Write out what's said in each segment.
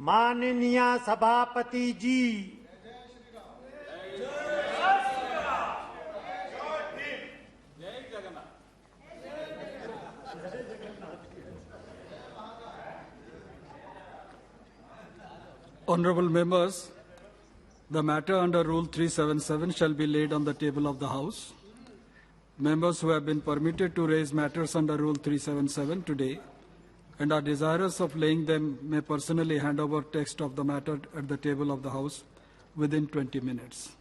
माननीय सभापति जी, Honorable members, the matter under Rule 377 shall be laid on the table of the House. Members who have been permitted to raise matters under Rule 377 today and are desirous of laying them may personally hand over text of the matter at the table of the House within 20 minutes.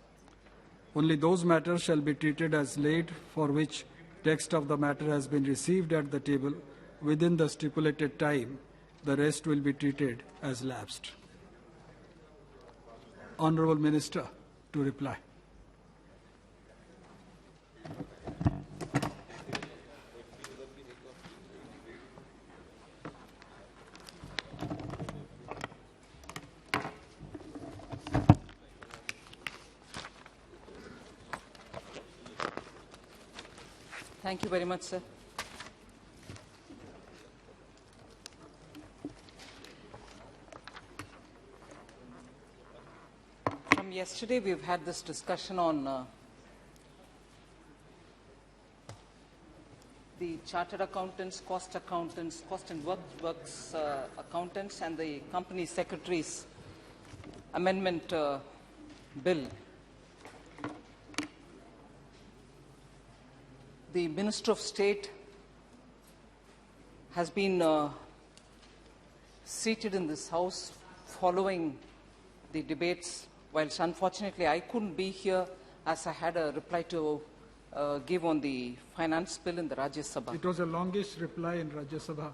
Only those matters shall be treated as laid for which text of the matter has been received at the table within the stipulated time. The rest will be treated as lapsed. Honorable Minister to reply. Thank you very much, sir. From yesterday, we've had this discussion on the chartered accountants, cost and works accountants, and the company secretary's amendment bill. The Minister of State has been seated in this House following the debates, whilst unfortunately I couldn't be here as I had a reply to give on the finance bill in the Rajya Sabha. It was a longish reply in Rajya Sabha.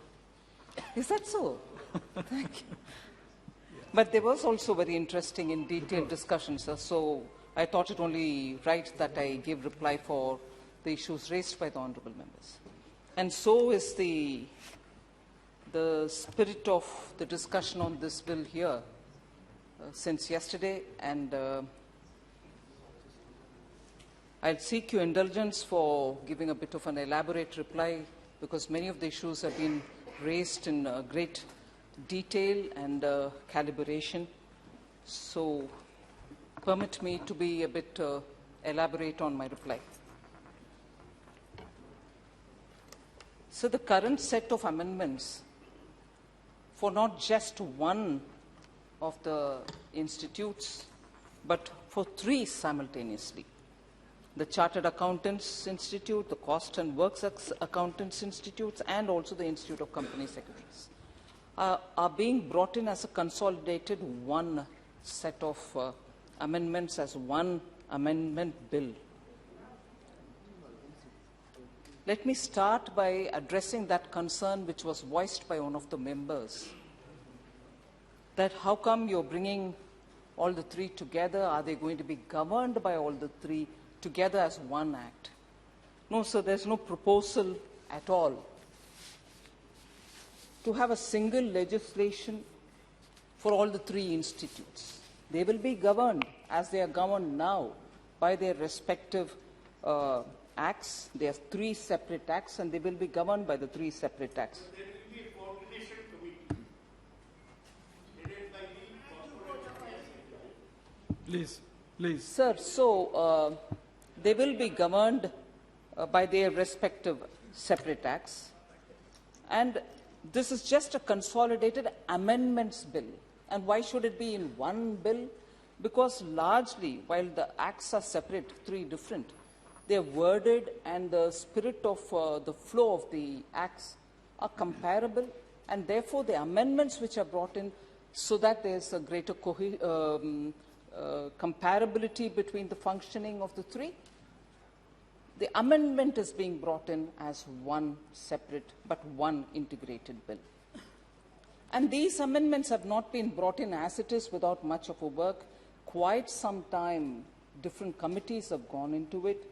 Is that so? Thank you. But there was also very interesting in detailed discussions, sir. So I thought it only right that I give reply for the issues raised by the honourable members. And so is the spirit of the discussion on this bill here since yesterday, and I'll seek your indulgence for giving a bit of an elaborate reply, because many of the issues have been raised in great detail and calibration. So permit me to be a bit elaborate on my reply. So the current set of amendments for not just one of the institutes, but for three simultaneously. The Chartered Accountants Institute, the Cost and Works Accountants Institutes, and also the Institute of Company Secretaries are being brought in as a consolidated one set of amendments, as one amendment bill. Let me start by addressing that concern which was voiced by one of the members, that how come you're bringing all the three together? Are they going to be governed by all the three together as one act? No, sir, there's no proposal at all to have a single legislation for all the three institutes. They will be governed as they are governed now by their respective acts. There are three separate acts, and they will be governed by the three separate acts. there will be a coordination committee headed by the Please. Sir, so they will be governed by their respective separate acts, and this is just a consolidated amendments bill. And why should it be in one bill? Because largely, while the acts are separate, three different, they are worded, and the spirit of the flow of the acts are comparable, and therefore the amendments which are brought in so that there is a greater comparability between the functioning of the three, the amendment is being brought in as one separate but one integrated bill. And these amendments have not been brought in as it is without much of a work. Quite some time, different committees have gone into it.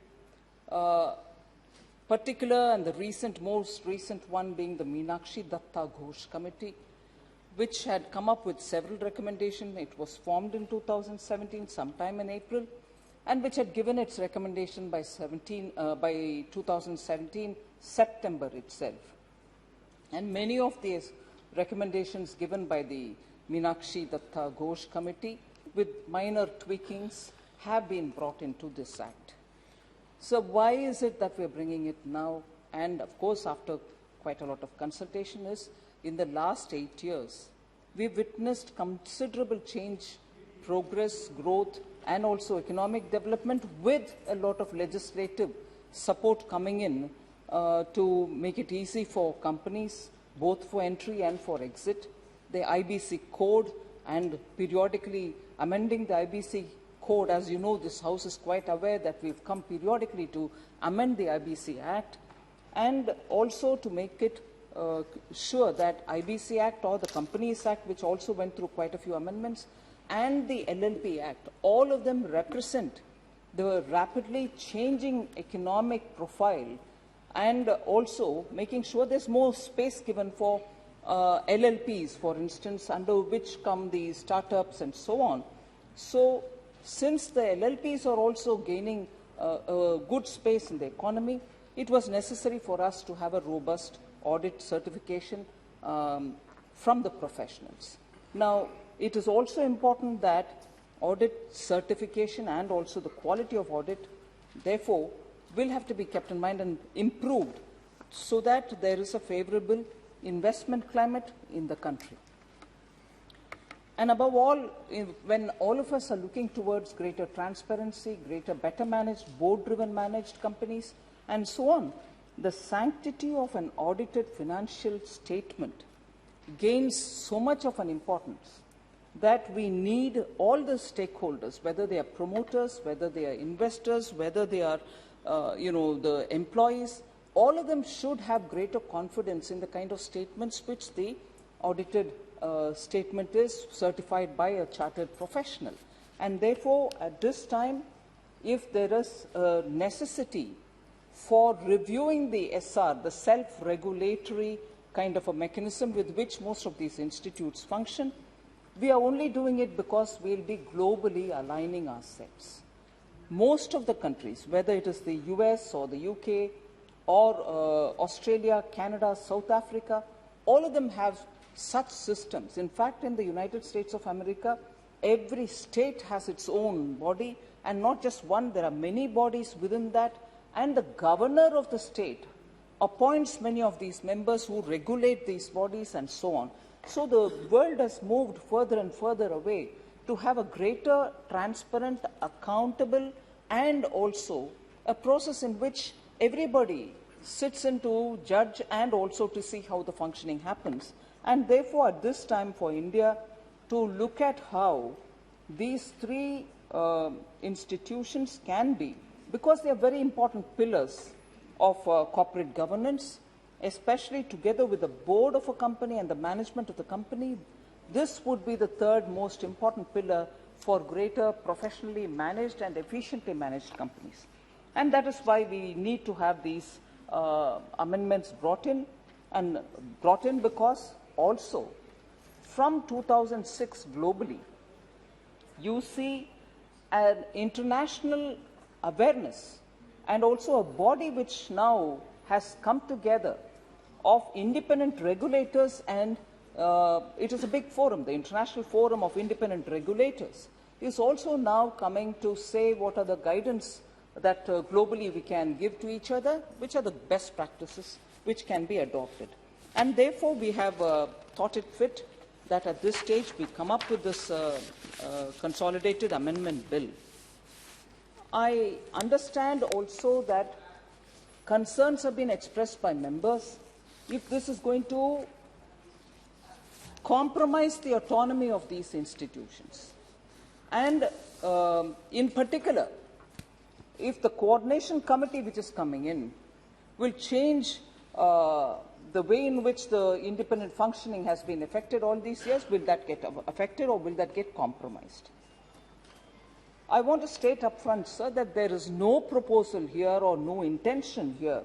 Particular and the most recent one being the Meenakshi Datta Ghosh Committee, which had come up with several recommendations. It was formed in 2017, sometime in April, and which had given its recommendation by 2017, September itself. And many of these recommendations given by the Meenakshi Datta Ghosh Committee, with minor tweakings, have been brought into this Act. So why is it that we're bringing it now? And of course, after quite a lot of consultation, is in the last 8 years, we've witnessed considerable change, progress, growth, and also economic development, with a lot of legislative support coming in to make it easy for companies, both for entry and for exit. The IBC code, and periodically amending the IBC code. As you know, this House is quite aware that we've come periodically to amend the IBC Act, and also to make it sure that IBC Act or the Companies Act, which also went through quite a few amendments, and the LLP Act, all of them represent the rapidly changing economic profile, and also making sure there's more space given for LLPs, for instance, under which come the startups and so on. So, since the LLPs are also gaining a good space in the economy, it was necessary for us to have a robust audit certification from the professionals. Now, it is also important that audit certification and also the quality of audit, therefore, will have to be kept in mind and improved so that there is a favorable investment climate in the country. And above all, when all of us are looking towards greater transparency, better managed, board-driven managed companies, and so on, the sanctity of an audited financial statement gains so much of an importance that we need all the stakeholders, whether they are promoters, whether they are investors, whether they are, the employees, all of them should have greater confidence in the kind of statements which the audited statement is certified by a chartered professional. And therefore, at this time, if there is a necessity for reviewing the SR, the self-regulatory kind of a mechanism with which most of these institutes function, we are only doing it because we'll be globally aligning ourselves. Most of the countries, whether it is the US or the UK or Australia, Canada, South Africa, all of them have such systems. In fact, in the United States of America, every state has its own body, and not just one, there are many bodies within that, and the governor of the state appoints many of these members who regulate these bodies and so on. So the world has moved further and further away to have a greater, transparent, accountable, and also a process in which everybody sits in to judge and also to see how the functioning happens. And therefore, at this time for India to look at how these three institutions can be, because they are very important pillars of corporate governance, especially together with the board of a company and the management of the company, this would be the third most important pillar for greater professionally managed and efficiently managed companies. And that is why we need to have these amendments brought in because also from 2006 globally, you see an international awareness and also a body which now has come together of independent regulators, and it is a big forum. The International Forum of Independent Regulators is also now coming to say what are the guidance that globally we can give to each other, which are the best practices which can be adopted. And therefore, we have thought it fit that at this stage we come up with this consolidated amendment bill. I understand also that concerns have been expressed by members if this is going to compromise the autonomy of these institutions. And in particular, if the coordination committee which is coming in will change the way in which the independent functioning has been affected all these years, will that get affected or will that get compromised? I want to state up front, sir, that there is no proposal here or no intention here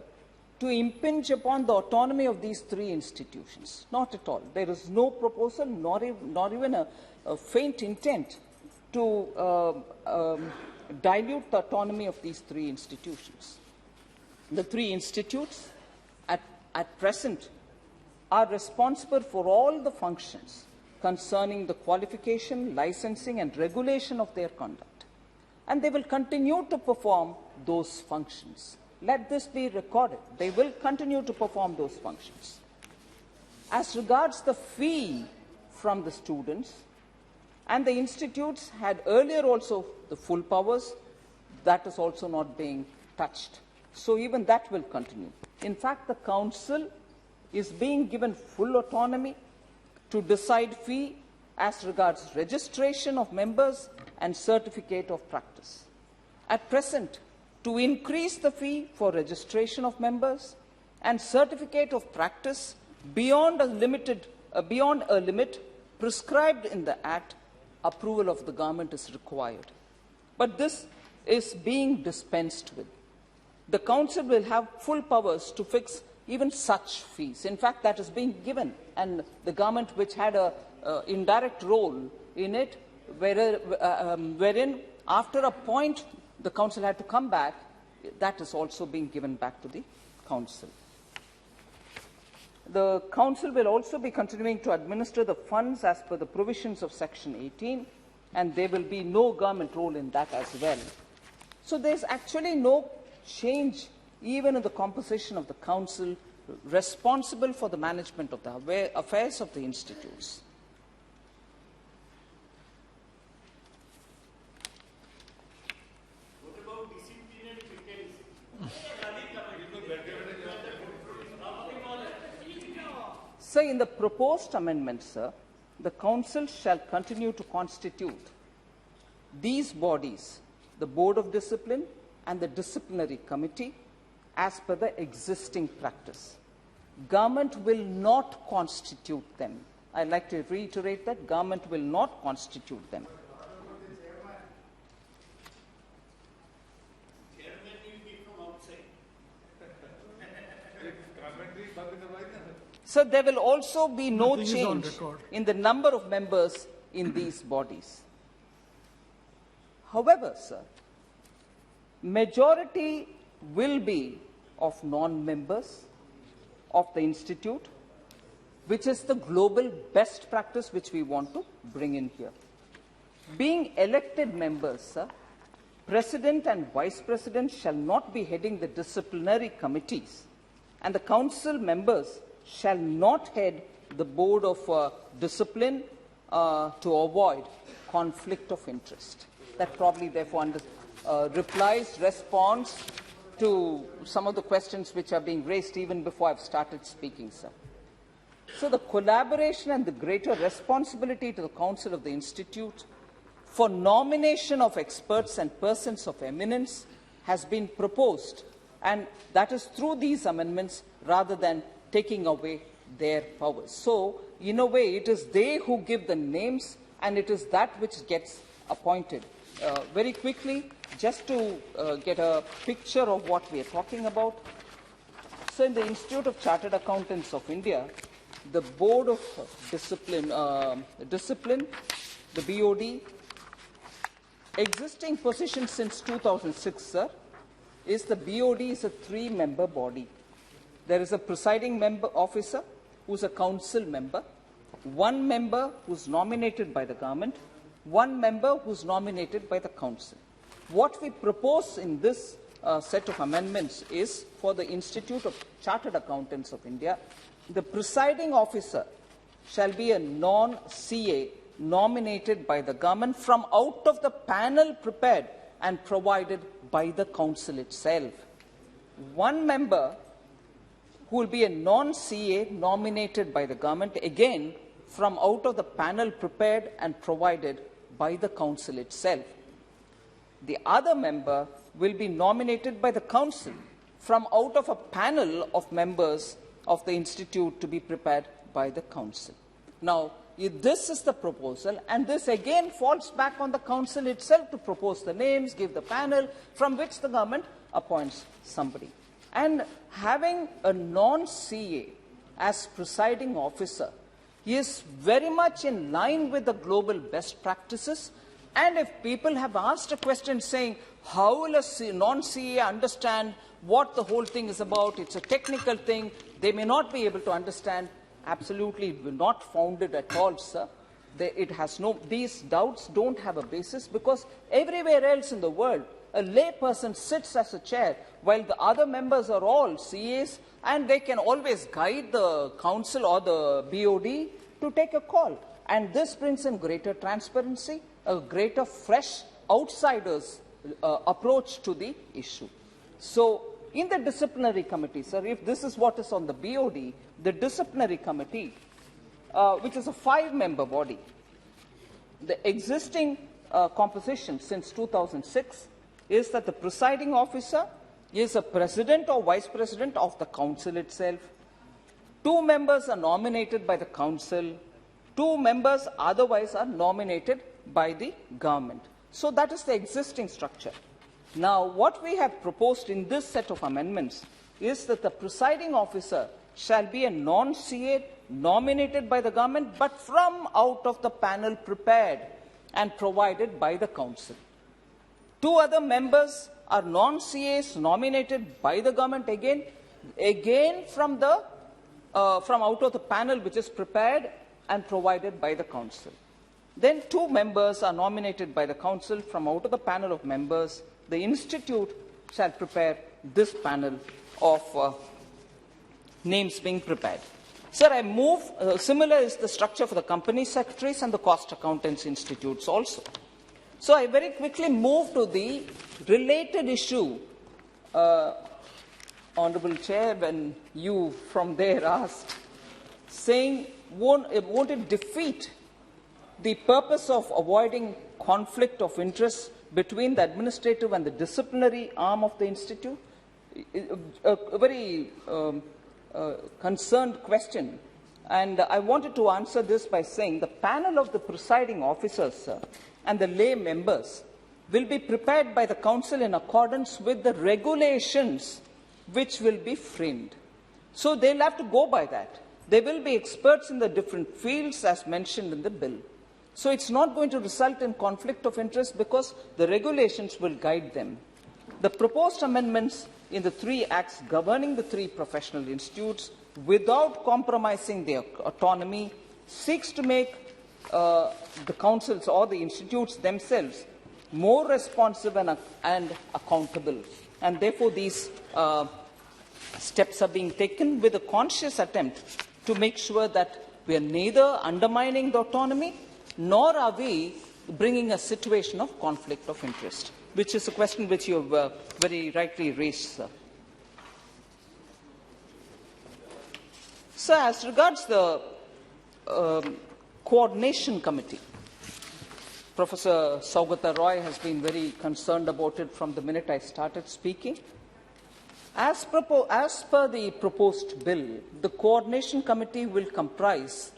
to impinge upon the autonomy of these three institutions. Not at all. There is no proposal, not even a faint intent to dilute the autonomy of these three institutions. The three institutes at present are responsible for all the functions concerning the qualification, licensing and regulation of their conduct. And they will continue to perform those functions. Let this be recorded. They will continue to perform those functions. As regards the fee from the students, and the institutes had earlier also the full powers, that is also not being touched. So even that will continue. In fact, the council is being given full autonomy to decide fee as regards registration of members and certificate of practice. At present, to increase the fee for registration of members and certificate of practice beyond a limit prescribed in the Act, approval of the government is required. But this is being dispensed with. The Council will have full powers to fix even such fees. In fact, that is being given, and the government, which had an indirect role in it, wherein after a point the Council had to come back, that is also being given back to the Council. The Council will also be continuing to administer the funds as per the provisions of Section 18, and there will be no government role in that as well. So there is actually no change even in the composition of the Council responsible for the management of the affairs of the institutes. What about disciplinary mechanism? Sir, in the proposed amendment, sir, the Council shall continue to constitute these bodies, the Board of Discipline and the Disciplinary Committee, as per the existing practice. Government will not constitute them. I'd like to reiterate that government will not constitute them. Chairman will be from outside. So there will also be no Nothing is on change record. in the number of members in these bodies. However, sir, majority will be of non-members of the institute, which is the global best practice which we want to bring in here. Being elected members, sir, President and Vice President shall not be heading the disciplinary committees, and the Council members shall not head the Board of Discipline to avoid conflict of interest. That probably, therefore, responds to some of the questions which are being raised even before I've started speaking, sir. So the collaboration and the greater responsibility to the Council of the Institute for nomination of experts and persons of eminence has been proposed, and that is through these amendments rather than taking away their powers. So, in a way, it is they who give the names, and it is that which gets appointed. Very quickly, just to get a picture of what we are talking about. So, in the Institute of Chartered Accountants of India, the Board of Discipline, the BOD, existing position since 2006, sir, is the BOD is a 3-member body. There is a presiding member officer who is a council member, 1 member who is nominated by the government, 1 member who is nominated by the council. What we propose in this set of amendments is for the Institute of Chartered Accountants of India, the presiding officer shall be a non-CA nominated by the government from out of the panel prepared and provided by the council itself. 1 member who will be a non-CA nominated by the government, again from out of the panel prepared and provided by the council itself. The other member will be nominated by the council from out of a panel of members of the institute to be prepared by the council. Now, this is the proposal, and this again falls back on the council itself to propose the names, give the panel, from which the government appoints somebody. And having a non-CA as presiding officer is very much in line with the global best practices. And if people have asked a question saying, how will a non-CA understand what the whole thing is about? It's a technical thing. They may not be able to understand. Absolutely not founded at all, sir. these doubts don't have a basis, because everywhere else in the world, a layperson sits as a chair while the other members are all CAs, and they can always guide the council or the BOD to take a call. And this brings in greater transparency, a greater fresh outsiders approach to the issue. So in the disciplinary committee, sir, if this is what is on the BOD, the disciplinary committee, which is a 5-member body, the existing composition since 2006 is that the presiding officer is a president or vice president of the council itself. 2 members are nominated by the council. 2 members otherwise are nominated by the government. So that is the existing structure. Now, what we have proposed in this set of amendments is that the presiding officer shall be a non-CA nominated by the government, but from out of the panel prepared and provided by the council. 2 other members are non-CAs nominated by the government again from out of the panel which is prepared and provided by the council. Then 2 members are nominated by the council from out of the panel of members. The institute shall prepare this panel of names being prepared. Sir, I move, similar is the structure for the company secretaries and the cost accountants institutes also. So I very quickly move to the related issue, Honourable Chair, when you from there asked, saying, won't it defeat the purpose of avoiding conflict of interest between the administrative and the disciplinary arm of the institute? A very concerned question. And I wanted to answer this by saying the panel of the presiding officers and the lay members will be prepared by the council in accordance with the regulations which will be framed. So they'll have to go by that. They will be experts in the different fields as mentioned in the bill. So it's not going to result in conflict of interest because the regulations will guide them. The proposed amendments in the 3 acts governing the 3 professional institutes without compromising their autonomy seeks to make the councils or the institutes themselves more responsive and accountable. And therefore, these steps are being taken with a conscious attempt to make sure that we are neither undermining the autonomy nor are we bringing a situation of conflict of interest, which is a question which you have very rightly raised, sir. So, as regards the coordination committee, Professor Saugata Roy has been very concerned about it from the minute I started speaking. As per the proposed bill, the coordination committee will comprise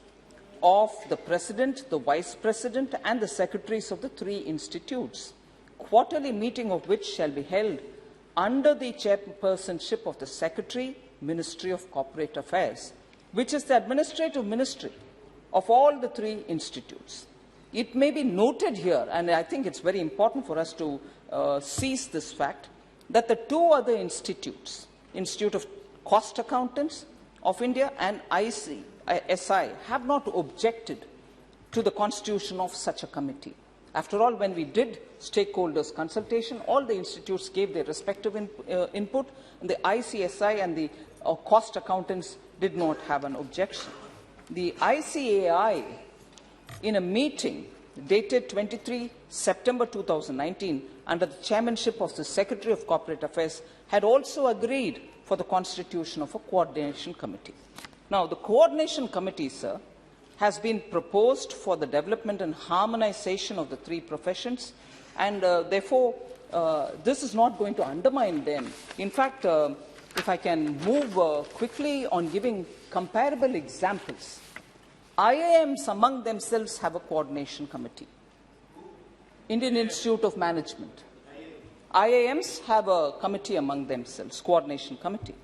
of the president, the vice president and the secretaries of the 3 institutes, quarterly meeting of which shall be held under the chairpersonship of the Secretary, Ministry of Corporate Affairs, which is the administrative ministry of all the 3 institutes. It may be noted here, and I think it's very important for us to seize this fact, that the 2 other institutes, Institute of Cost Accountants of India and ICSI, have not objected to the constitution of such a committee. After all, when we did stakeholders consultation, all the institutes gave their respective input, and the ICSI and the cost accountants did not have an objection. The ICAI, in a meeting dated 23 September 2019, under the chairmanship of the Secretary of Corporate Affairs, had also agreed for the constitution of a coordination committee. Now, the coordination committee, sir, has been proposed for the development and harmonization of the 3 professions, and therefore, this is not going to undermine them. In fact, if I can move quickly on giving comparable examples, IIMs among themselves have a coordination committee. Indian Institute of Management. IIMs have a committee among themselves, coordination committee.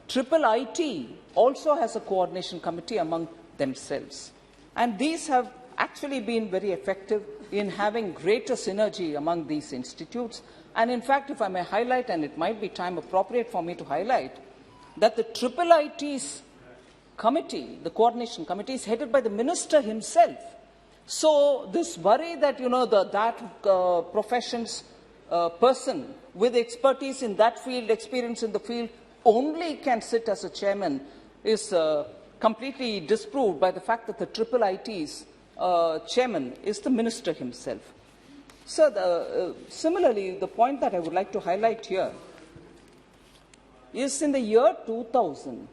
IIIT also has a coordination committee among themselves. And these have actually been very effective in having greater synergy among these institutes. And in fact, if I may highlight, and it might be time appropriate for me to highlight, that the IIIT's committee, the coordination committee, is headed by the minister himself. So this worry that, that profession's person with expertise in that field, experience in the field, only can sit as a chairman is completely disproved by the fact that the Triple IT's chairman is the minister himself. So similarly, the point that I would like to highlight here is in the year 2000,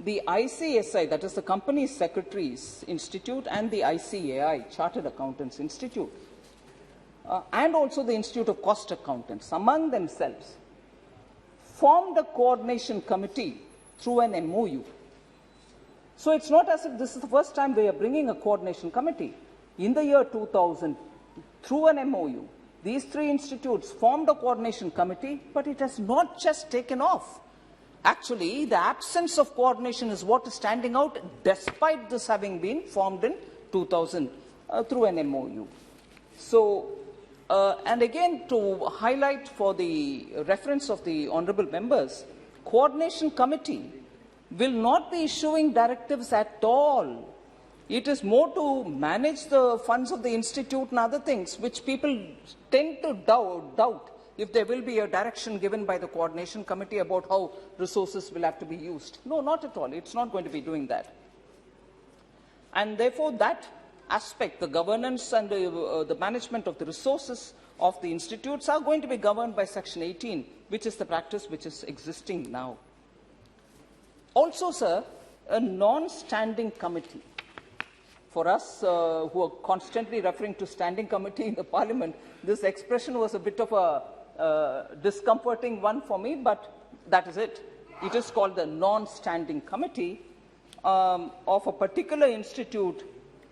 the ICSI, that is the Company Secretaries Institute, and the ICAI, Chartered Accountants Institute, and also the Institute of Cost Accountants, among themselves, formed a coordination committee through an MOU. So it's not as if this is the first time they are bringing a coordination committee. In the year 2000, through an MOU, these three institutes formed a coordination committee, but it has not just taken off. Actually, the absence of coordination is what is standing out, despite this having been formed in 2000 through an MOU. So, and again, to highlight for the reference of the honourable members, coordination committee will not be issuing directives at all. It is more to manage the funds of the institute and other things, which people tend to doubt if there will be a direction given by the coordination committee about how resources will have to be used. No, not at all. It's not going to be doing that. And therefore, that aspect, the governance and the management of the resources of the institutes are going to be governed by Section 18, which is the practice which is existing now. Also, sir, a non-standing committee. For us who are constantly referring to standing committee in the Parliament, this expression was a bit of a discomforting one for me, but that is it. It is called the non-standing committee of a particular institute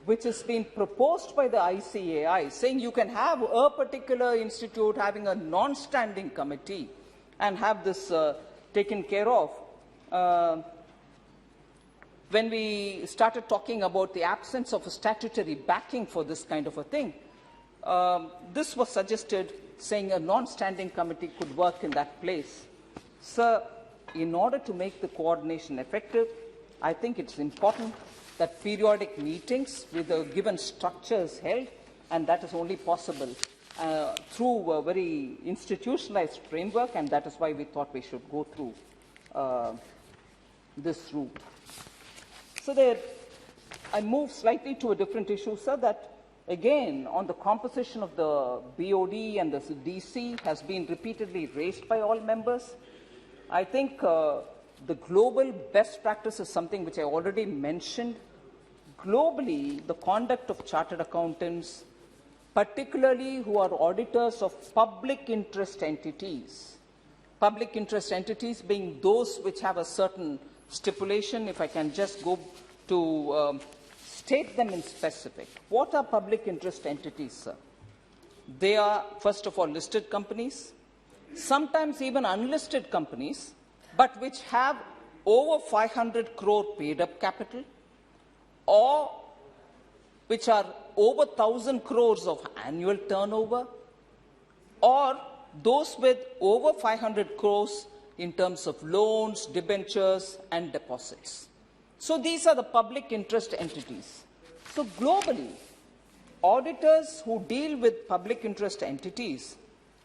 which has been proposed by the ICAI, saying you can have a particular institute having a non-standing committee and have this taken care of. When we started talking about the absence of a statutory backing for this kind of a thing, this was suggested, saying a non-standing committee could work in that place. Sir, in order to make the coordination effective, I think it's important that periodic meetings with the given structures held, and that is only possible through a very institutionalized framework, and that is why we thought we should go through this route. So there, I move slightly to a different issue, sir, that again, on the composition of the BOD and the DC has been repeatedly raised by all members. I think the global best practice is something which I already mentioned. Globally, the conduct of chartered accountants, particularly who are auditors of public interest entities being those which have a certain stipulation, if I can just go to state them in specific. What are public interest entities, sir? They are, first of all, listed companies, sometimes even unlisted companies, but which have over 500 crore paid-up capital, or which are over 1,000 crores of annual turnover, or those with over 500 crores in terms of loans, debentures, and deposits. So these are the public interest entities. So globally, auditors who deal with public interest entities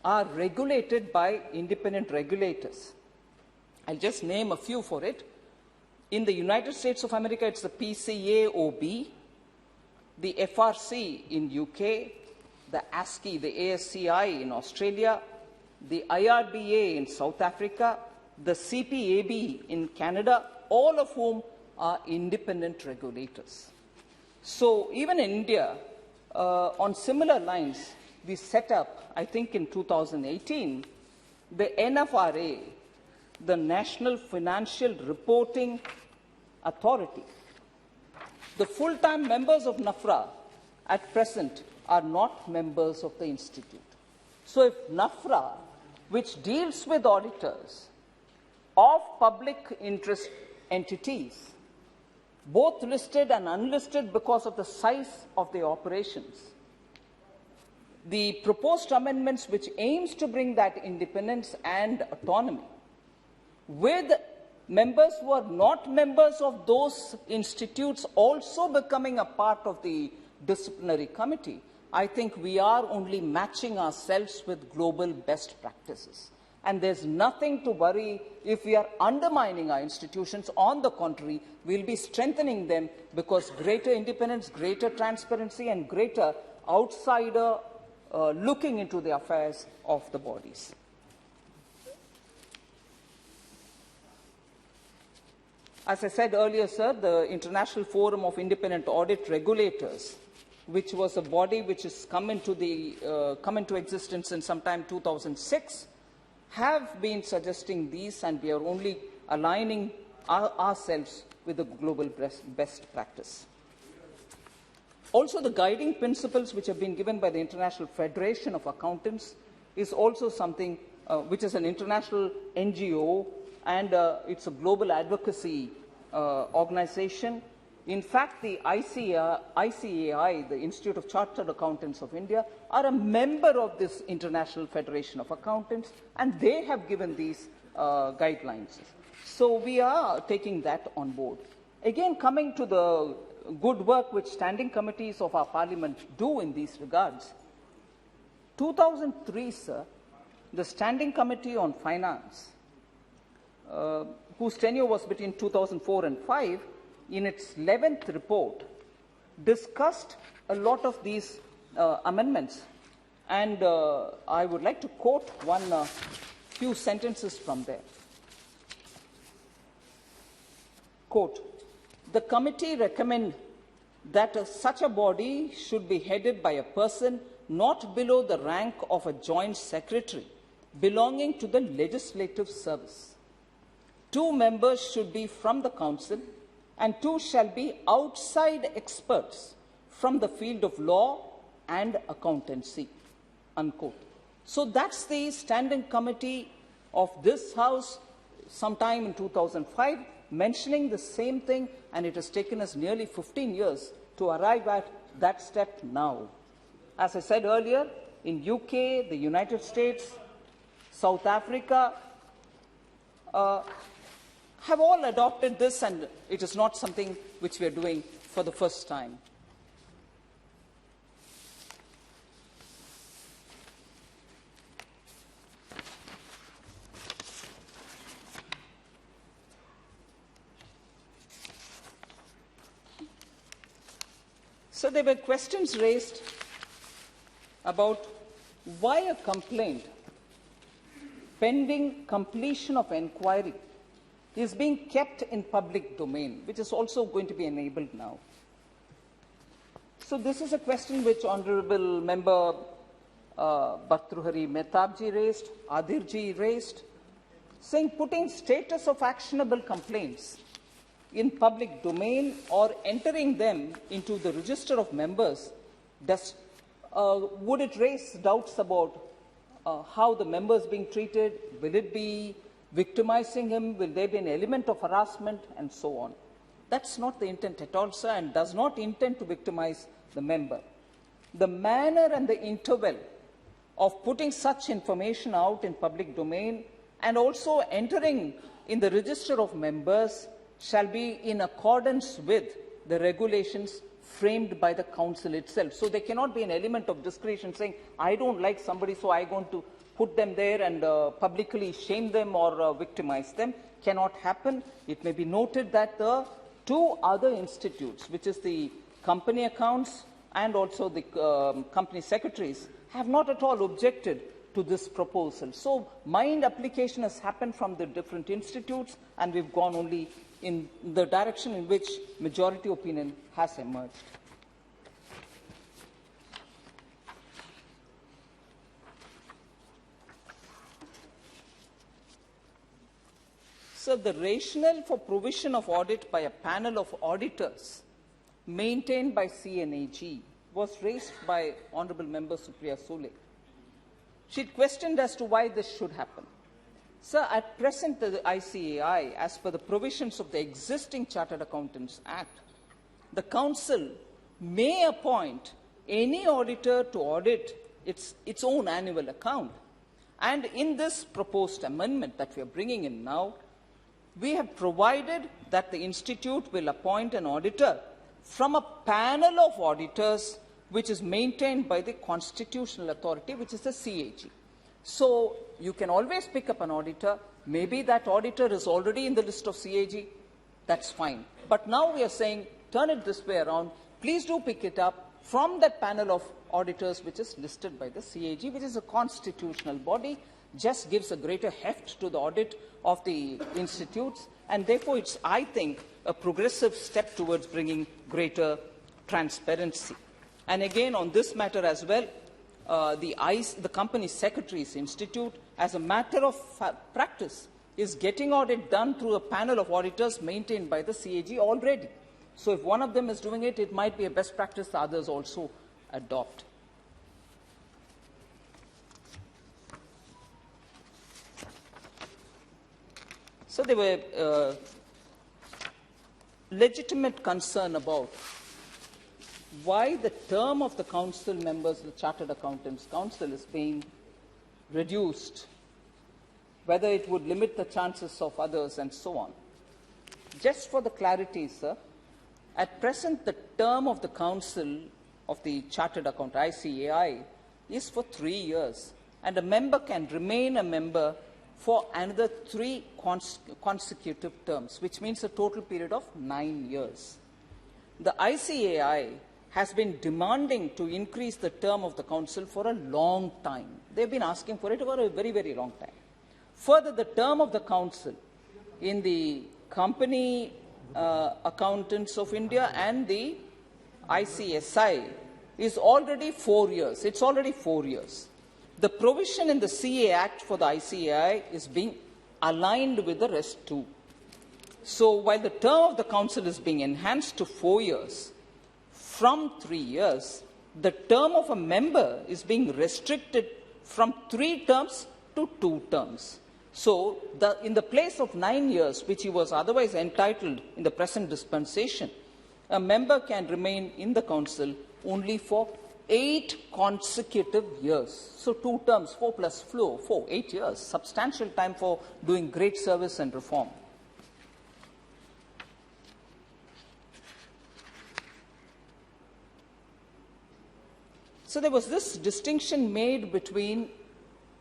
are regulated by independent regulators. I'll just name a few for it. In the United States of America, it's the PCAOB, the FRC in UK, the ASCI, the ASCI in Australia, the IRBA in South Africa, the CPAB in Canada, all of whom are independent regulators. So even in India, on similar lines, we set up, I think in 2018, the NFRA, the National Financial Reporting Authority. The full-time members of NAFRA at present are not members of the institute. So if NAFRA, which deals with auditors of public interest entities, both listed and unlisted because of the size of the operations, the proposed amendments which aims to bring that independence and autonomy with members who are not members of those institutes also becoming a part of the disciplinary committee, I think we are only matching ourselves with global best practices. And there's nothing to worry if we are undermining our institutions. On the contrary, we'll be strengthening them because greater independence, greater transparency, and greater outsider looking into the affairs of the bodies. As I said earlier, sir, the International Forum of Independent Audit Regulators, which was a body which has come into existence in sometime 2006, have been suggesting these, and we are only aligning ourselves with the global best practice. Also, the guiding principles which have been given by the International Federation of Accountants is also something which is an international NGO, and it's a global advocacy organization. In fact, the ICAI, the Institute of Chartered Accountants of India, are a member of this International Federation of Accountants, and they have given these guidelines. So we are taking that on board. Again, coming to the good work which standing committees of our parliament do in these regards. 2003, sir, the Standing Committee on Finance, whose tenure was between 2004 and 5, in its 11th report, discussed a lot of these amendments. And I would like to quote one few sentences from there. Quote, "The committee recommend that such a body should be headed by a person not below the rank of a joint secretary belonging to the legislative service. 2 members should be from the council, and 2 shall be outside experts from the field of law and accountancy," unquote. So that's the Standing Committee of this House sometime in 2005 mentioning the same thing, and it has taken us nearly 15 years to arrive at that step now. As I said earlier, in UK, the United States, South Africa, have all adopted this, and it is not something which we are doing for the first time. So there were questions raised about why a complaint pending completion of inquiry is being kept in public domain, which is also going to be enabled now. So this is a question which Honourable Member Bhartrihari Mehtabji raised, Adhirji raised, saying putting status of actionable complaints in public domain or entering them into the register of members, would it raise doubts about how the members being treated? Will it be victimizing him? Will there be an element of harassment? And so on. That's not the intent at all, sir, and does not intend to victimize the member. The manner and the interval of putting such information out in public domain and also entering in the register of members shall be in accordance with the regulations framed by the council itself. So there cannot be an element of discretion saying, I don't like somebody, so I'm going to put them there and publicly shame them or victimize them. Cannot happen. It may be noted that the 2 other institutes, which is the company accounts and also the company secretaries, have not at all objected to this proposal. So mind application has happened from the different institutes, and we've gone only in the direction in which majority opinion has emerged. So the rationale for provision of audit by a panel of auditors maintained by CNAG was raised by Honourable Member Supriya Sule. She questioned as to why this should happen. Sir, at present, the ICAI, as per the provisions of the existing Chartered Accountants Act, the Council may appoint any auditor to audit its own annual account. And in this proposed amendment that we are bringing in now, we have provided that the Institute will appoint an auditor from a panel of auditors which is maintained by the constitutional authority, which is the CAG. So you can always pick up an auditor. Maybe that auditor is already in the list of CAG. That's fine. But now we are saying, turn it this way around. Please do pick it up from that panel of auditors which is listed by the CAG, which is a constitutional body, just gives a greater heft to the audit of the institutes, and therefore it's, I think, a progressive step towards bringing greater transparency. And again, on this matter as well, the Company Secretaries Institute, as a matter of practice, is getting audit done through a panel of auditors maintained by the CAG already. So if one of them is doing it, it might be a best practice the others also adopt. So there were legitimate concern about why the term of the council members, the Chartered Accountants Council, is being reduced, whether it would limit the chances of others and so on. Just for the clarity, sir, at present the term of the council of the Chartered Accountant, ICAI, is for 3 years, and a member can remain a member for another 3 consecutive terms, which means a total period of 9 years. The ICAI has been demanding to increase the term of the council for a long time. They've been asking for it for a very, very long time. Further, the term of the council in the Company Accountants of India and the ICSI is already 4 years. It's already 4 years. The provision in the CA Act for the ICAI is being aligned with the rest too. So while the term of the council is being enhanced to 4 years from 3 years, the term of a member is being restricted from 3 terms to 2 terms. So in the place of 9 years, which he was otherwise entitled in the present dispensation, a member can remain in the council only for 8 consecutive years. So 2 terms, 4 plus 4, 8 years, substantial time for doing great service and reform. So there was this distinction made between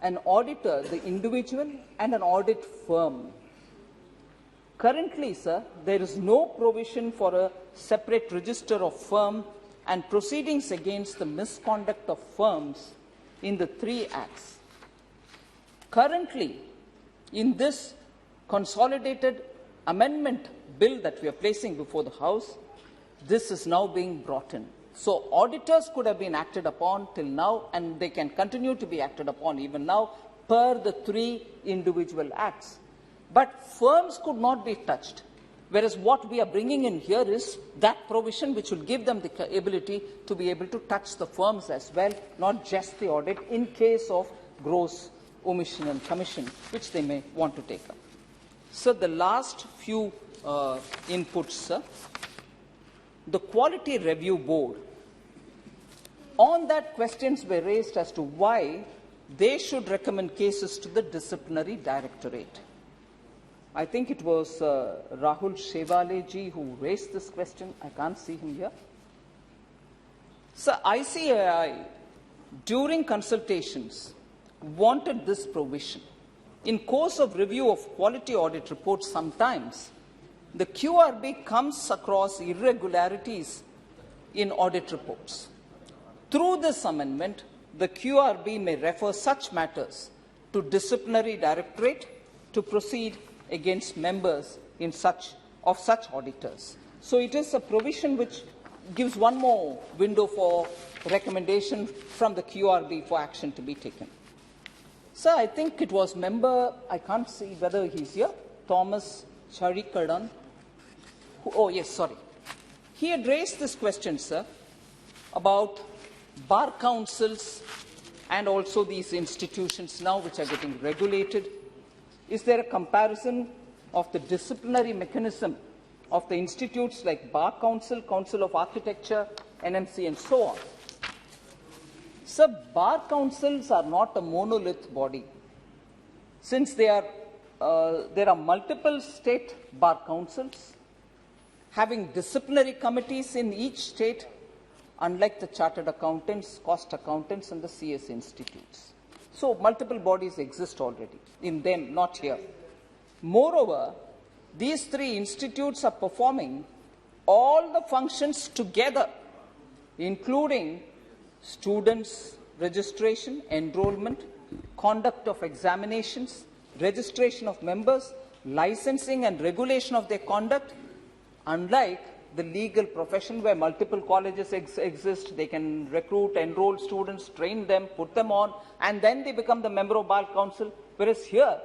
an auditor, the individual, and an audit firm. Currently, sir, there is no provision for a separate register of firm and proceedings against the misconduct of firms in the 3 acts. Currently, in this consolidated amendment bill that we are placing before the House, this is now being brought in. So auditors could have been acted upon till now, and they can continue to be acted upon even now per the 3 individual acts. But firms could not be touched. Whereas what we are bringing in here is that provision which will give them the ability to be able to touch the firms as well, not just the audit, in case of gross omission and commission, which they may want to take up. So the last few inputs, sir. The Quality Review Board. On that, questions were raised as to why they should recommend cases to the Disciplinary Directorate. I think it was Rahul Shevale-ji who raised this question. I can't see him here. So ICAI, during consultations, wanted this provision. In course of review of quality audit reports, sometimes the QRB comes across irregularities in audit reports. Through this amendment, the QRB may refer such matters to Disciplinary Directorate to proceed against members of such auditors. So it is a provision which gives one more window for recommendation from the QRB for action to be taken. So I think it was member, I can't see whether he's here, Thomas Charikadan. Oh, yes, sorry. He had raised this question, sir, about bar councils and also these institutions now which are getting regulated. Is there a comparison of the disciplinary mechanism of the institutes like Bar Council, Council of Architecture, NMC, and so on? Sir, bar councils are not a monolith body. Since there are multiple state bar councils, having disciplinary committees in each state, unlike the chartered accountants, cost accountants, and the CS institutes. So multiple bodies exist already in them, not here. Moreover, these three institutes are performing all the functions together, including students' registration, enrollment, conduct of examinations, registration of members, licensing and regulation of their conduct. Unlike the legal profession where multiple colleges exist, they can recruit, enroll students, train them, put them on, and then they become the member of Bar Council. Whereas here,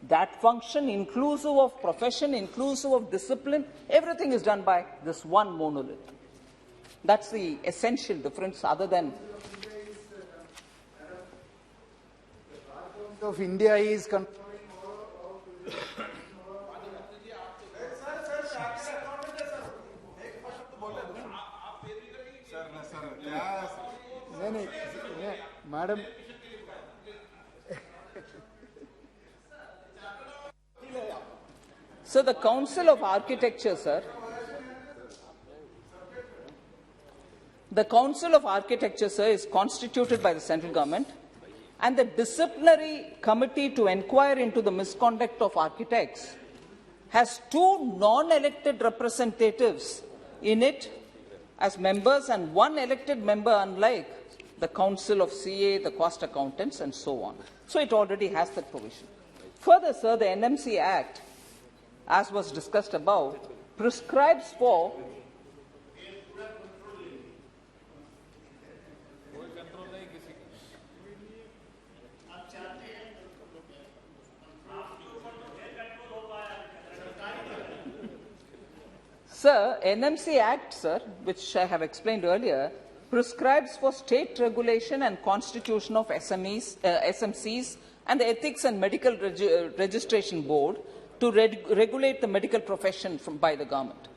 that function, inclusive of profession, inclusive of discipline, everything is done by this one monolith. That's the essential difference, other than of India is Madam. So the Council of Architecture, sir, the Council of Architecture, sir, is constituted by the central government, and the disciplinary committee to inquire into the misconduct of architects has two non-elected representatives in it as members and one elected member, unlike the Council of CA, the cost accountants, and so on. So it already has that provision. Further, sir, the NMC Act, as was discussed above, prescribes for Sir, NMC Act, sir, which I have explained earlier, prescribes for state regulation and constitution of SMCs and the Ethics and Medical Registration Board to regulate the medical profession by the government.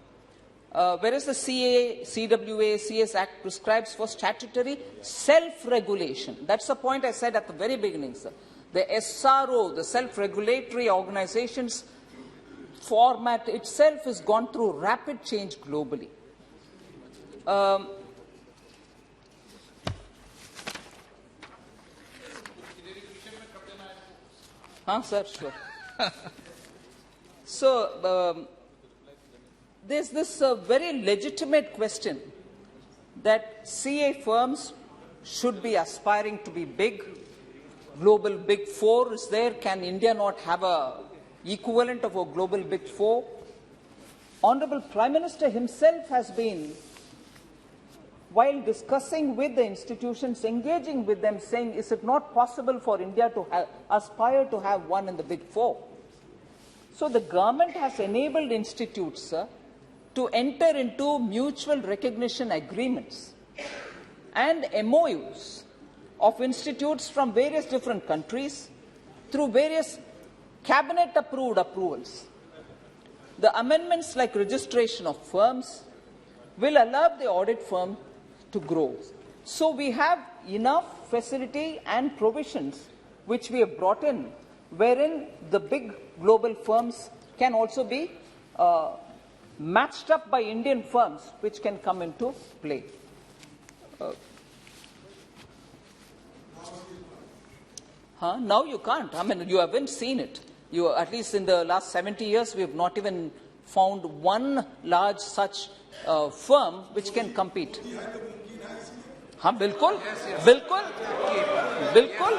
Whereas the CA, CWA, CS Act prescribes for statutory self-regulation. That's the point I said at the very beginning, sir. The SRO, the self-regulatory organizations, format itself has gone through rapid change globally. Sir, sure. So, there's this very legitimate question that CA firms should be aspiring to be big. Global Big Four is there. Can India not have a equivalent of a global Big Four? Honorable Prime Minister himself has been, while discussing with the institutions, engaging with them, saying, is it not possible for India to aspire to have one in the Big Four? So the government has enabled institutes, sir, to enter into mutual recognition agreements and MOUs of institutes from various different countries through various cabinet-approved approvals. The amendments like registration of firms will allow the audit firm to grow. So we have enough facility and provisions which we have brought in, wherein the big global firms can also be matched up by Indian firms which can come into play. Now you can't. I mean, you haven't seen it. You, at least in the last 70 years, we have not even found one large such firm which can compete. हाँ बिल्कुल बिल्कुल बिल्कुल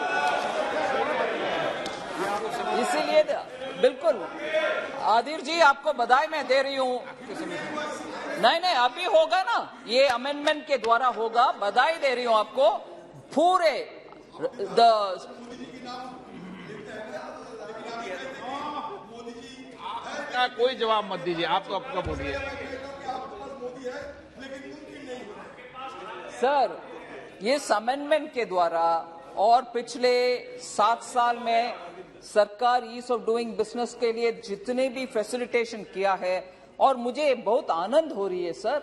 इसीलिए बिल्कुल आदिर जी आपको बधाई मैं दे रही हूँ नहीं अभी होगा ना ये अमेंडमेंट के द्वारा होगा बधाई दे रही हूँ आपको पूरे कोई जवाब मत दीजिए आपको आपका बोलिए सर ये अमेंडमेंट के द्वारा और पिछले 7 साल में सरकार ईज ऑफ डूइंग बिजनेस के लिए जितने भी फैसिलिटेशन किया है और मुझे बहुत आनंद हो रही है सर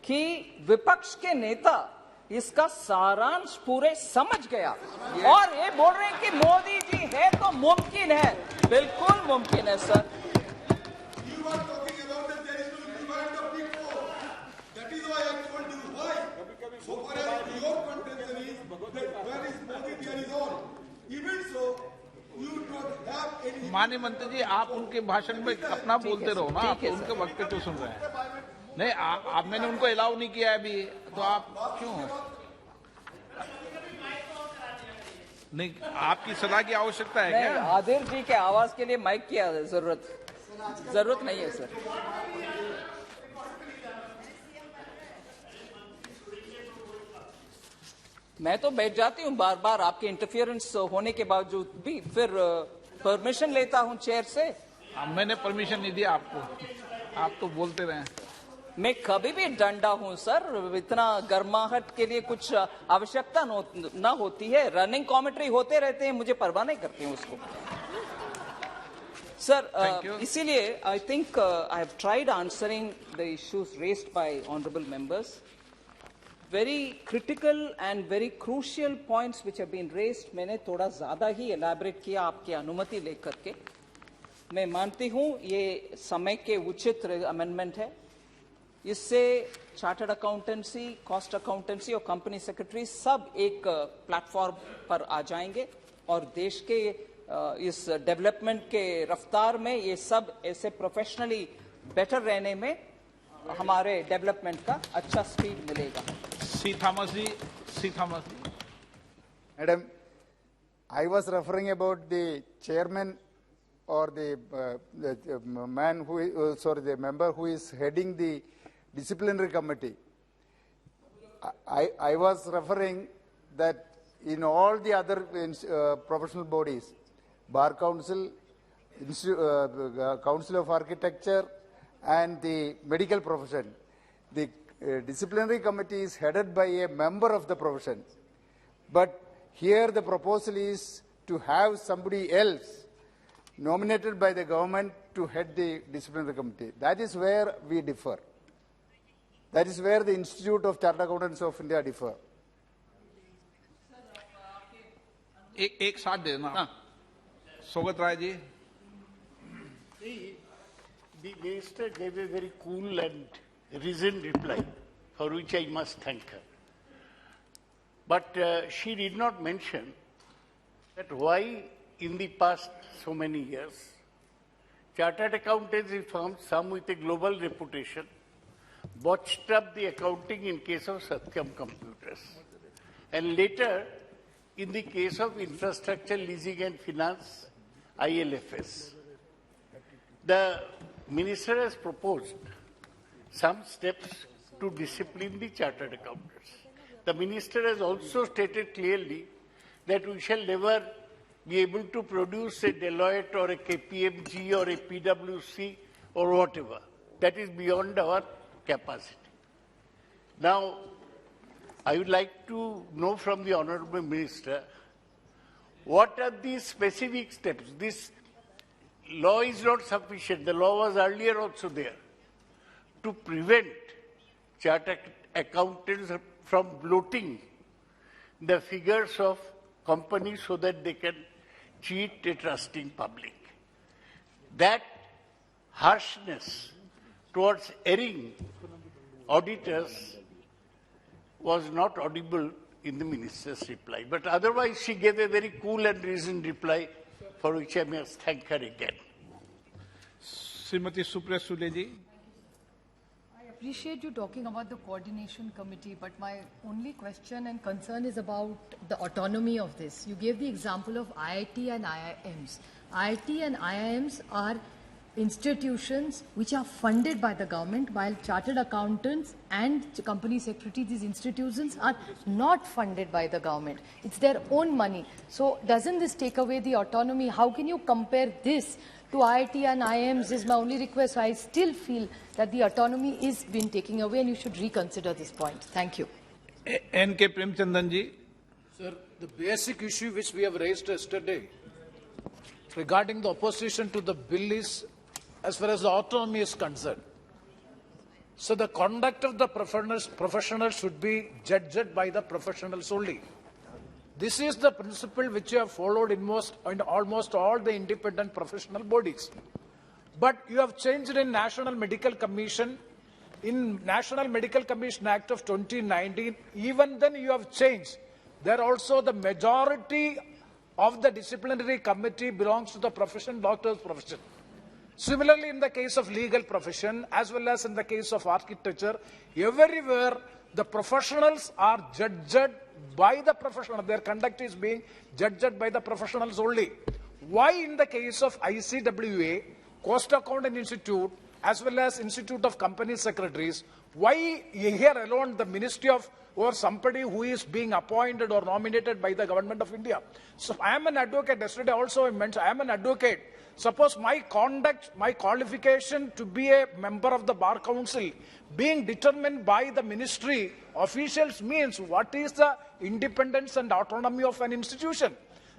कि विपक्ष के नेता इसका सारांश पूरे समझ गया और ये बोल रहे हैं कि मोदी जी है तो मुमकिन है बिल्कुल मुमकिन है sir So far as your contention is that where is Modi there is all. Even so, you don't have any. माननीय मंत्री जी, आप उनके भाषण में अपना बोलते रहो ना, आप उनके वक्त पे क्यों सुन रहे हैं? नहीं, आप मैंने उनको अलाउ नहीं किया है अभी, तो आप क्यों? नहीं, आपकी सलाह की आवश्यकता है क्या? आदिर जी के आवाज के लिए माइक की जरूरत नहीं है सर। मैं तो बैठ जाती हूँ बार बार आपके इंटरफियरेंस होने के बावजूद भी, फिर परमिशन लेता हूँ चेयर से। मैंने परमिशन नहीं दिया आपको, आप तो बोलते रहे। मैं कभी भी डंडा हूं सर, इतना गर्माहट के लिए कुछ आवश्यकता ना होती है। रनिंग कमेंट्री होते रहते हैं, मुझे परवाह नहीं करती हूं उसको। सर इसीलिए I think I have tried answering the issues raised by honourable members. Very critical and very crucial points which have been raised, मैंने थोड़ा ज्यादा ही एलैबोरेट किया आपकी अनुमति लेकर के। मैं मानती हूं ये समय के उचित अमेंडमेंट है। इससे चार्टर्ड अकाउंटेंसी, कॉस्ट अकाउंटेंसी और कंपनी सेक्रेटरी सब एक प्लेटफॉर्म पर आ जाएंगे और देश के इस डेवलपमेंट के रफ्तार में ये सब ऐसे प्रोफेशनली बेटर रहने में हमारे डेवलपमेंट का अच्छा स्पीड मिलेगा। सी Thomas ji. Madam, I was referring about the chairman or the man who, the member who is heading the disciplinary committee. I was referring that in all the other professional bodies, Bar Council, Council of Architecture, and the medical profession, the disciplinary committee is headed by a member of the profession. But here the proposal is to have somebody else nominated by the government to head the disciplinary committee. That is where we differ. That is where the Institute of Chartered Accountants of India differ. एक साथ देना। Sougat Rai ji. The minister gave a very cool and reasoned reply, for which I must thank her. But she did not mention that why in the past so many years, chartered accountancy firms, some with a global reputation, botched up the accounting in case of Satyam Computers. And later, in the case of infrastructure leasing and finance, ILFS. The minister has proposed some steps to discipline the chartered accountants. The minister has also stated clearly that we shall never be able to produce a Deloitte or a KPMG or a PwC or whatever. That is beyond our capacity. Now, I would like to know from the Honourable Minister, what are the specific steps? This law is not sufficient. The law was earlier also there to prevent chartered accountants from bloating the figures of companies so that they can cheat a trusting public. That harshness towards erring auditors was not audible in the minister's reply. But otherwise, she gave a very cool and reasoned reply, for which I must thank her again. Shrimati Supriya Sule ji. I appreciate you talking about the coordination committee, but my only question and concern is about the autonomy of this. You gave the example of IIT and IIMs. IIT and IIMs are institutions which are funded by the government, while chartered accountants and company secretaries, these institutions are not funded by the government. It's their own money. So doesn't this take away the autonomy? How can you compare this to IIT and IIMs is my only request. So I still feel that the autonomy is being taken away and you should reconsider this point. Thank you. N.K. Premchandan ji. Sir, the basic issue which we have raised yesterday regarding the opposition to the bill is as far as the autonomy is concerned. So the conduct of the professionals should be judged by the professionals only. This is the principle which you have followed in almost all the independent professional bodies. But you have changed in National Medical Commission in National Medical Commission Act of 2019, even then you have changed. There also the majority of the disciplinary committee belongs to the profession, doctor's profession. Similarly, in the case of legal profession, as well as in the case of architecture, everywhere the professionals are judged by the professionals. Their conduct is being judged by the professionals only. Why in the case of ICWA, Cost Accounting Institute, as well as Institute of Company Secretaries, why here alone the Ministry of or somebody who is being appointed or nominated by the Government of India? So I am an advocate. Yesterday also I mentioned I am an advocate. Suppose my conduct, my qualification to be a member of the Bar Council being determined by the ministry officials means what is the independence and autonomy of an institution?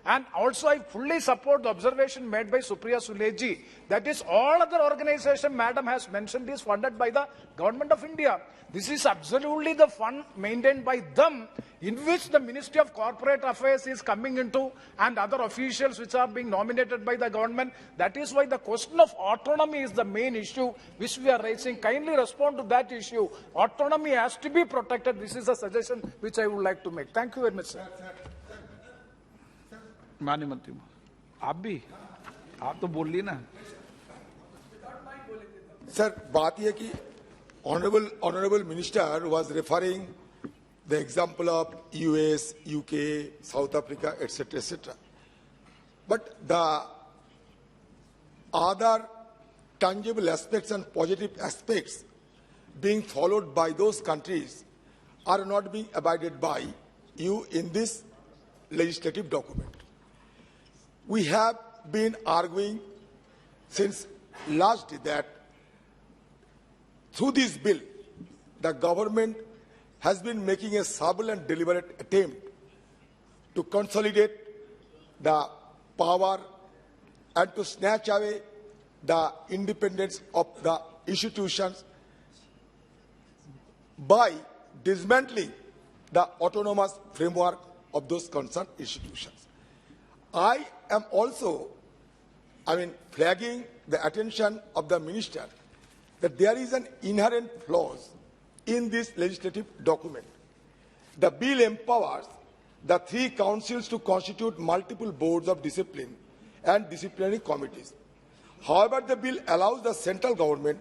And also I fully support the observation made by Supriya Suleji. That is, all other organization Madam has mentioned is funded by the Government of India. This is absolutely the fund maintained by them, in which the Ministry of Corporate Affairs is coming into and other officials which are being nominated by the government. That is why the question of autonomy is the main issue which we are raising. Kindly respond to that issue. Autonomy has to be protected. This is a suggestion which I would like to make. Thank you very much, sir. माननीय मंत्री आप तो बोल ली ना sir बात यह कि honorable minister was referring the example of US, UK, South Africa, etc. But the other tangible aspects and positive aspects being followed by those countries are not being abided by you in this legislative document. We have been arguing since last day that through this bill, the government has been making a subtle and deliberate attempt to consolidate the power and to snatch away the independence of the institutions by dismantling the autonomous framework of those concerned institutions. I am also, flagging the attention of the minister that there is an inherent flaw in this legislative document. The bill empowers the three councils to constitute multiple boards of discipline and disciplinary committees. However, the bill allows the central government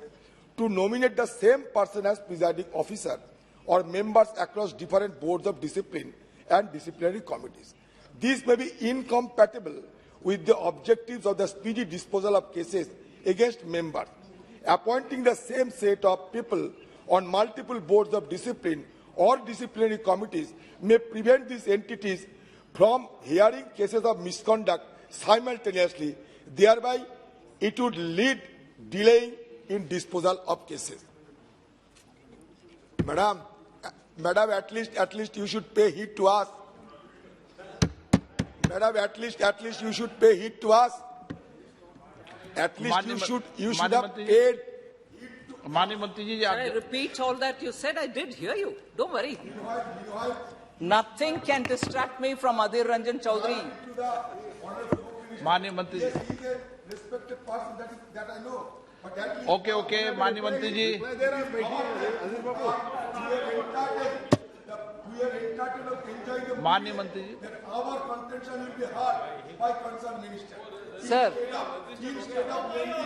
to nominate the same person as presiding officer or members across different boards of discipline and disciplinary committees. These may be incompatible with the objectives of the speedy disposal of cases against members. Appointing the same set of people on multiple boards of discipline or disciplinary committees may prevent these entities from hearing cases of misconduct simultaneously. Thereby, it would lead delaying in disposal of cases. Madam, at least you should pay heed to us. Madam, at least you should pay heed to us. At least you should have paid. Can I repeat all that you said? I did hear you. Don't worry. Nothing can distract me from Adhir Ranjan Chaudhary. माननीय मंत्री जी okay माननीय मंत्री जी माननीय मंत्री जी Sir,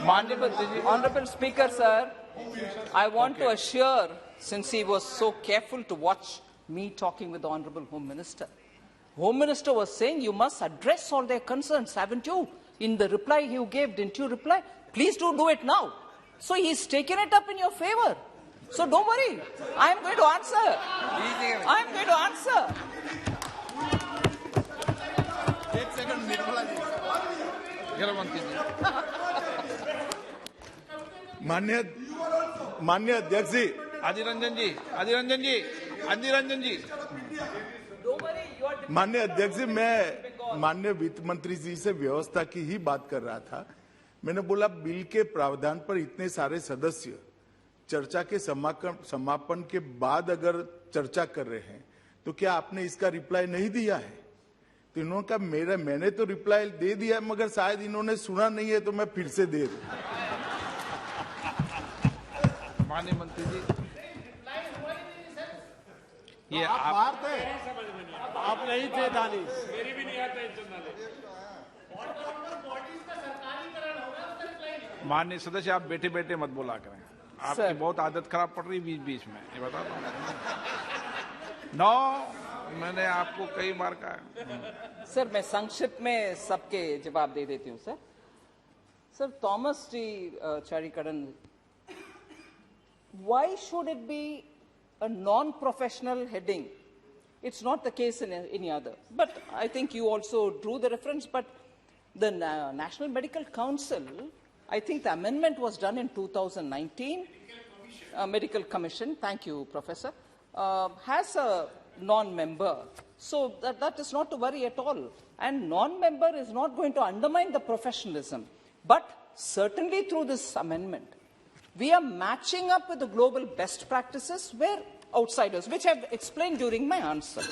माननीय मंत्री जी Honorable Speaker, sir, I want to assure, since he was so careful to watch me talking with the Honorable Home Minister, Home Minister was saying you must address all their concerns, haven't you? In the reply you gave, didn't you reply? Please do it now. So he's taken it up in your favor. So don't worry. I am going to answer. I am going to answer. माननीय अध्यक्ष जी अधीर रंजन जी माननीय अध्यक्ष जी मैं माननीय वित्त मंत्री जी से व्यवस्था की ही बात कर रहा था। मैंने बोला बिल के प्रावधान पर इतने सारे सदस्य चर्चा के समापन के बाद अगर चर्चा कर रहे हैं तो क्या आपने इसका रिप्लाई नहीं दिया है? तो इन्होंने कहा मैंने तो रिप्लाई दे दिया मगर शायद इन्होंने सुना नहीं है तो मैं फिर से दे दूं। माननीय मंत्री जी ये आप बाहर थे, आप नहीं थे दानिश। माननीय सदस्य, आप बैठे बैठे मत बोला करें, आपकी बहुत आदत खराब पड़ रही बीच बीच में, ये बता दो। मैंने आपको कई बार कहा। सर, मैं संक्षिप्त में सबके जवाब दे देती हूँ। सर थॉमस जी चारीकरण, why should it be a non-professional heading? It's not the case in any other. But I think you also drew the reference. But the National Medical Council, I think the amendment was done in 2019. Medical Commission, thank you, Professor, has a non-member. So that is not to worry at all. And non-member is not going to undermine the professionalism. But certainly through this amendment, we are matching up with the global best practices where outsiders, which I've explained during my answer.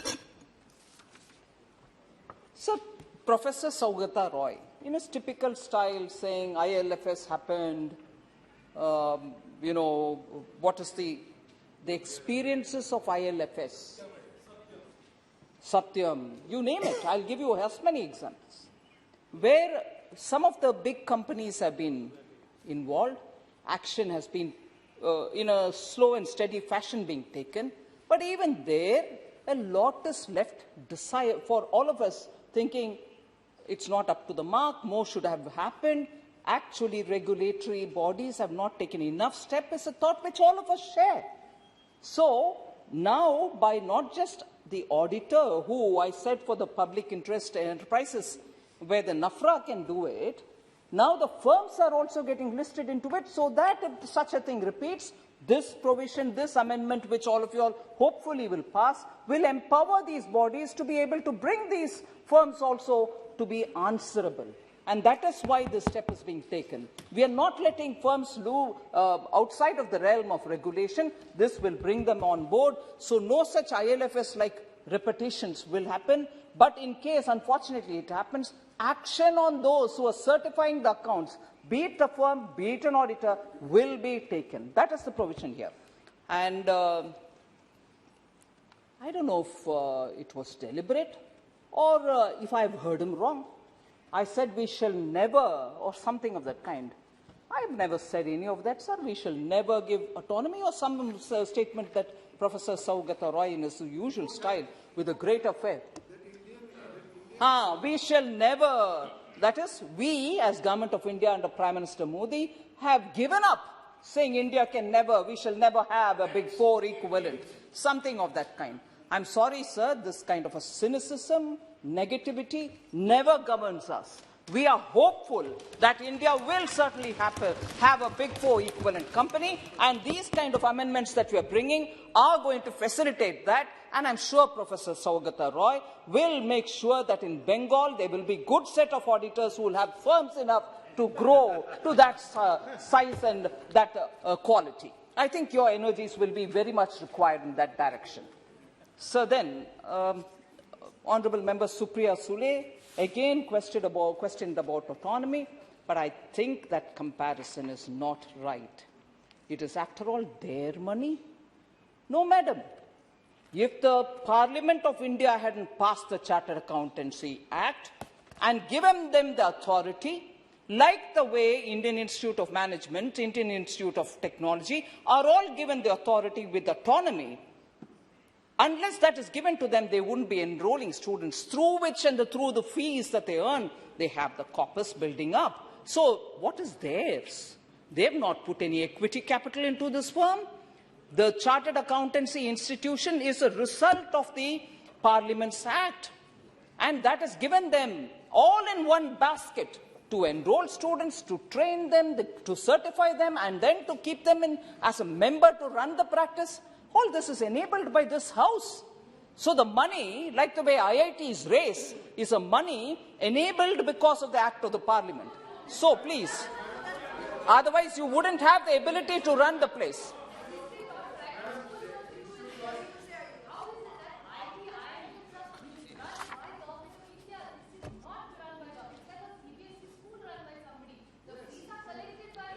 So, Professor Saugata Roy, in his typical style, saying ILFS happened, what is the experiences of ILFS, Satyam, you name it. I'll give you as many examples, where some of the big companies have been involved. Action has been, in a slow and steady fashion, being taken. But even there, a lot is left for all of us, thinking it's not up to the mark, more should have happened. Actually, regulatory bodies have not taken enough steps. It's a thought which all of us share. So now, by not just the auditor, who I said for the public interest enterprises, where the NAFRA can do it, now the firms are also getting listed into it, so that if such a thing repeats, this provision, this amendment, which all of you all hopefully will pass, will empower these bodies to be able to bring these firms also to be answerable. And that is why this step is being taken. We are not letting firms move outside of the realm of regulation. This will bring them on board. So no such ILFS-like repetitions will happen. But in case, unfortunately, it happens, action on those who are certifying the accounts, be it a firm, be it an auditor, will be taken. That is the provision here. And I don't know if it was deliberate or if I've heard him wrong. I said we shall never, or something of that kind. I've never said any of that, sir. We shall never give autonomy, or some statement that Professor Saugata Roy, in his usual style, with a great affair. We shall never, that is, we as Government of India under Prime Minister Modi have given up saying India can never, we shall never have a Big Four equivalent, something of that kind. I'm sorry, sir, this kind of a cynicism, negativity never governs us. We are hopeful that India will certainly have a Big Four equivalent company, and these kind of amendments that we are bringing are going to facilitate that. And I'm sure Professor Saugata Roy will make sure that in Bengal there will be a good set of auditors who will have firms enough to grow to that size and that quality. I think your energies will be very much required in that direction. So then, Honourable Member Supriya Sule again questioned about autonomy, but I think that comparison is not right. It is, after all, their money. No, madam. If the Parliament of India hadn't passed the Chartered Accountancy Act and given them the authority, like the way Indian Institute of Management, Indian Institute of Technology are all given the authority with autonomy, unless that is given to them, they wouldn't be enrolling students, through which and through the fees that they earn, they have the corpus building up. So what is theirs? They have not put any equity capital into this firm. The Chartered Accountancy Institution is a result of the Parliament's Act. And that has given them all in one basket to enroll students, to train them, to certify them, and then to keep them in as a member to run the practice. All this is enabled by this House. So the money, like the way IITs raise, is a money enabled because of the Act of the Parliament. So please, otherwise you wouldn't have the ability to run the place.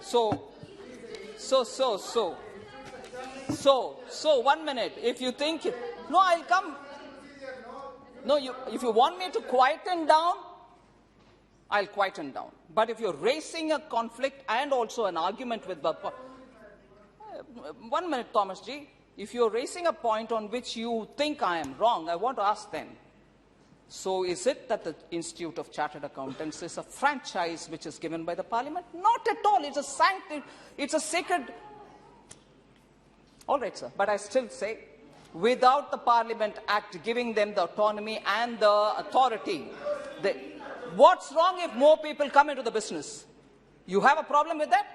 So, 1 minute. If you think No, I'll come. No, if you want me to quieten down, I'll quieten down. But if you're raising a conflict and also an argument with the... 1 minute, Thomas G. If you're raising a point on which you think I am wrong, I want to ask then, so is it that the Institute of Chartered Accountants is a franchise which is given by the Parliament? Not at all. It's a sacred... All right, sir. But I still say, without the Parliament Act giving them the autonomy and the authority, what's wrong if more people come into the business? You have a problem with that?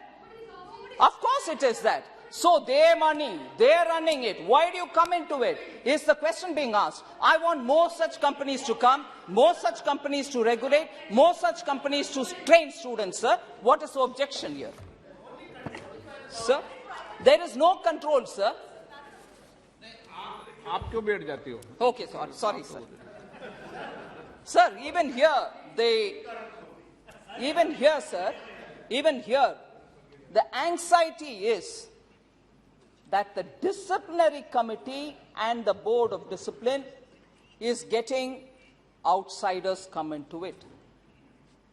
Of course it is that. So their money, they're running it. Why do you come into it? Is the question being asked. I want more such companies to come, more such companies to regulate, more such companies to train students, sir. What is the objection here? Sir, there is no control, sir. आप क्यों बैठ जाती हो? Okay, sorry, sir. Sir, even here, the anxiety is that the disciplinary committee and the board of discipline is getting outsiders come into it.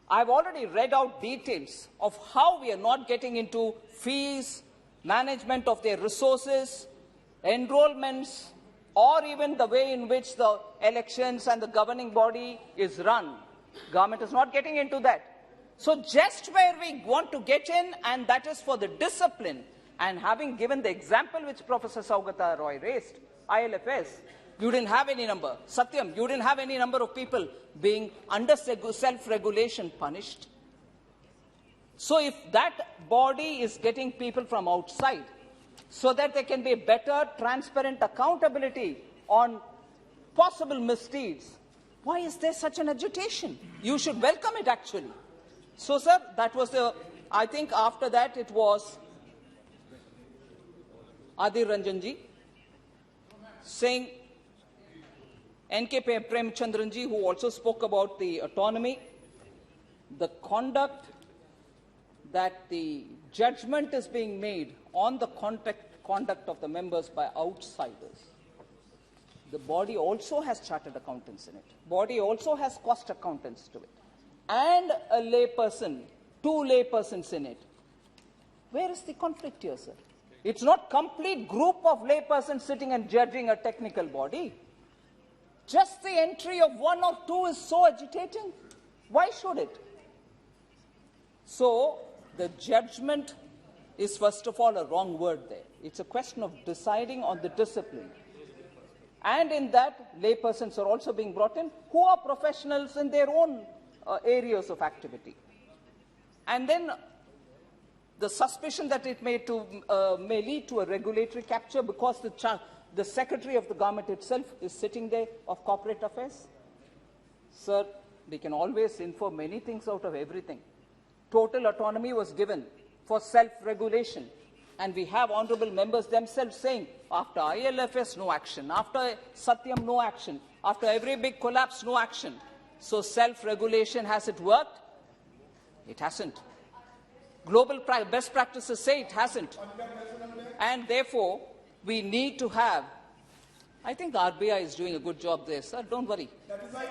I've already read out details of how we are not getting into fees, management of their resources, enrollments, or even the way in which the elections and the governing body is run. Government is not getting into that. So just where we want to get in, and that is for the discipline, and having given the example which Professor Saugata Roy raised, ILFS, you didn't have any number. Satyam, you didn't have any number of people being under self-regulation punished. So if that body is getting people from outside, so that there can be better, transparent accountability on possible misdeeds, why is there such an agitation? You should welcome it, actually. So, sir, that was I think after that it was Adhir Ranjanji saying, N.K. Premchandranji, who also spoke about the autonomy, the conduct that the judgment is being made on the conduct of the members by outsiders. The body also has chartered accountants in it. Body also has cost accountants to it. And a layperson, 2 laypersons in it. Where is the conflict here, sir? It's not complete group of laypersons sitting and judging a technical body. Just the entry of 1 or 2 is so agitating. Why should it? So, the judgment is first of all a wrong word there. It's a question of deciding on the discipline. And in that, laypersons are also being brought in who are professionals in their own areas of activity. And then the suspicion that it may lead to a regulatory capture because the secretary of the government itself is sitting there of corporate affairs. Sir, we can always infer many things out of everything. Total autonomy was given for self-regulation. And we have honorable members themselves saying, after ILFS, no action. After Satyam, no action. After every big collapse, no action. So self-regulation, has it worked? It hasn't. Global best practices say it hasn't. And therefore, we need to have, I think the RBI is doing a good job there, sir. Don't worry.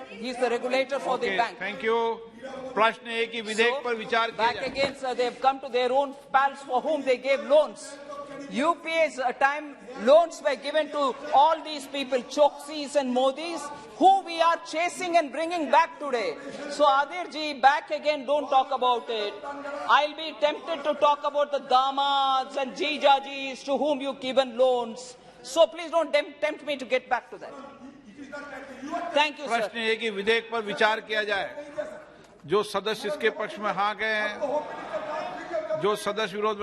He's the regulator for the bank. Thank you. प्रश्न है कि विधेयक पर विचार किया back जाए. again, sir, they have come to their own pals for whom they gave loans. UPA's time loans were given to all these people, Choksis and Modis, who we are chasing and bringing back today. So Adhir ji, back again, don't talk about it. I'll be tempted to talk about the damads and jijajis to whom you've given loans. So please don't tempt me to get back to that. Thank you, sir. प्रश्न है कि विधेयक पर विचार किया जाए. जो सदस्य इसके पक्ष में हाँ गए हैं, जो सदस्य विरोध में